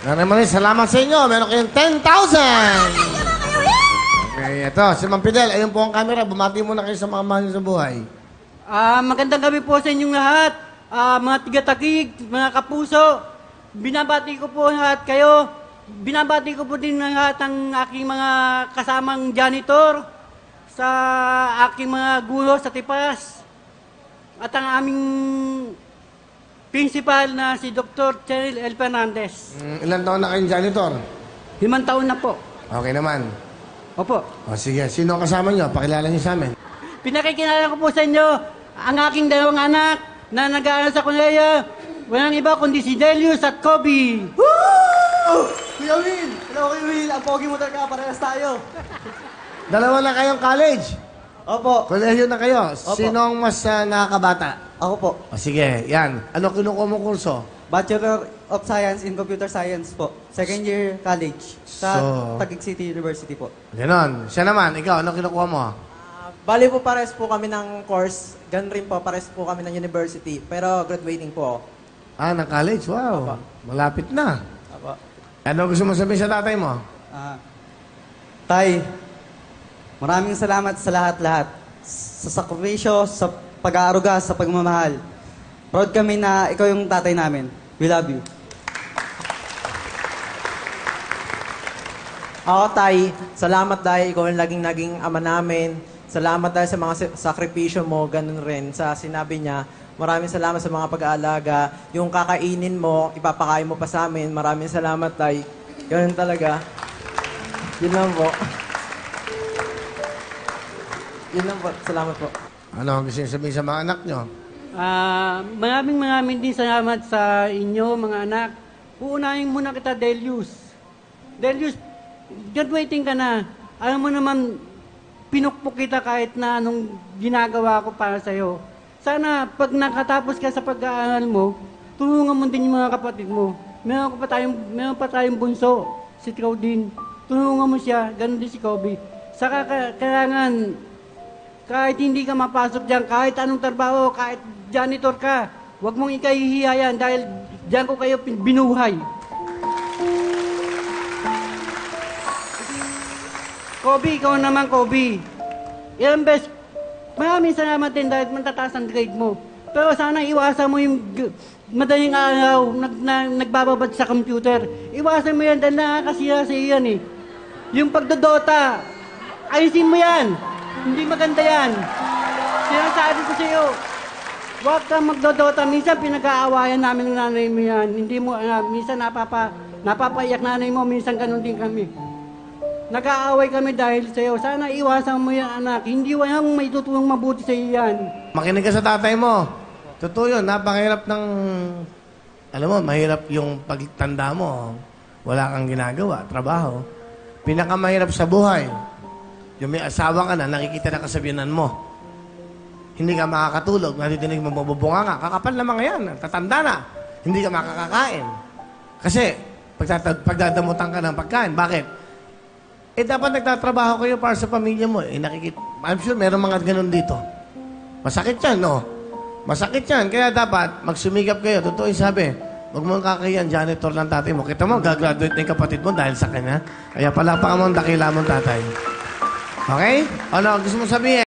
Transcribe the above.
Maraming salamat sa inyo. Meron kayong 10,000. Okay, ito. Si Ma'am Fidel, ayun po ang camera. Bumati muna kayo sa mga mahal niyo sa buhay. Magandang gabi po sa inyong lahat. Mga tigatakig, mga kapuso. Binabati ko po lahat kayo. Binabati ko po din lahat ang aking mga kasamang janitor sa aking mga gulo sa Tipas. At ang aming principal na si Dr. Cheryl L. Fernandez. Ilan taon na kayong janitor? 5 taon na po. Okay naman. Opo. O sige, sino ang kasama nyo? Pakilala nyo sa amin. Pinakikilala ko po sa inyo ang aking dalawang anak na nag-aaral sa kuleya. Walang iba kundi si Delius at Kobe. Woo! Kuya Will! Hello, Kuya Will. Ang pogi mo talaga. Parehas tayo. Dalawa na kayong college. Opo. Kolehiyo na kayo. Opo. Sino ang mas nakakabata? Ako po. O sige, yan. Ano kinukuha mo kurso? Bachelor of Science in Computer Science po. Second year college. Sa Taguig City University po. Ganon. Siya naman, ikaw, ano kinukuha mo? Bali po pares po kami ng course. Ganun rin po, pares po kami ng university. Pero graduating po ako. Ng college? Wow. Opo. Malapit na. Apo. Ano gusto mo sabihin sa tatay mo? Tay, maraming salamat sa lahat-lahat. Sa sakripisyo, sa pag-aaruga, sa pagmamahal. Proud kami na ikaw yung tatay namin. We love you. Ako, Tay, salamat dahil ikaw yung naging ama namin. Salamat dahil sa mga sakripisyo mo, ganun rin. Sa sinabi niya, maraming salamat sa mga pag-aalaga. Yung kakainin mo, ipapakain mo pa sa amin. Maraming salamat, Tay. Ganun talaga. Yun lang po. Yun lang po. Salamat po. Ano ang gusto niyo sabihin sa mga anak nyo? Maraming din salamat sa inyo, mga anak. Uunahin muna kita, Delius. Delius, graduating ka na. Alam mo naman, pinukpok kita kahit na anong ginagawa ko para sa'yo. Sana, pag nakatapos ka sa pag-aaral mo, tulungan mo din yung mga kapatid mo. Meron pa tayong bunso, si Claudine. Tulungan mo siya, ganun din si Kobe. Saka kailangan, kahit hindi ka mapasok dyan, kahit anong trabaho, kahit janitor ka, huwag mong ikahihiyayan dahil dyan ko kayo binuhay. Kobe, ikaw naman, Kobe. Ilang beses, maraming salamat din dahil matataas ang grade mo. Pero sana iwasan mo yung madaling araw, nagbababad sa computer. Iwasan mo yan dahil nakakasira sa iyo yan eh. Yung pagdodota, ayusin mo yan. Hindi maganda yan. Sinasabi ko sa iyo, huwag kang magdodota. Minsan pinag-aawayan namin ng nanay mo yan. Hindi mo, minsan napapaiyak nanay mo, minsan ganun din kami. Nag-aaway kami dahil sa iyo. Sana iwasan mo yan, anak. Hindi walang may tutulong mabuti sa iyo yan. Makinig ka sa tatay mo. Totoo yun, napakahirap ng... Alam mo, mahirap yung pagtanda mo. Wala kang ginagawa, trabaho. Pinakamahirap sa buhay. Yung may asawa ka na, nakikita na kasabihanan mo. Hindi ka makakatulog, natitinig mo mabubunga nga. Kakapal naman ngayon, tatanda na. Hindi ka makakakain. Kasi, pagdadamutan ka ng pagkain. Bakit? Dapat nagtatrabaho kayo para sa pamilya mo. I'm sure meron mga ganun dito. Masakit yan, no? Masakit yan. Kaya dapat magsumikap kayo. Totoo yung sabi. Huwag mong kakayan, janitor ng tatay mo. Kita mo, gagraduate na yung kapatid mo dahil sa kanya. Kaya pala pa ka mong dakila mong tatay. Okay? Ano, gusto mo sabihin?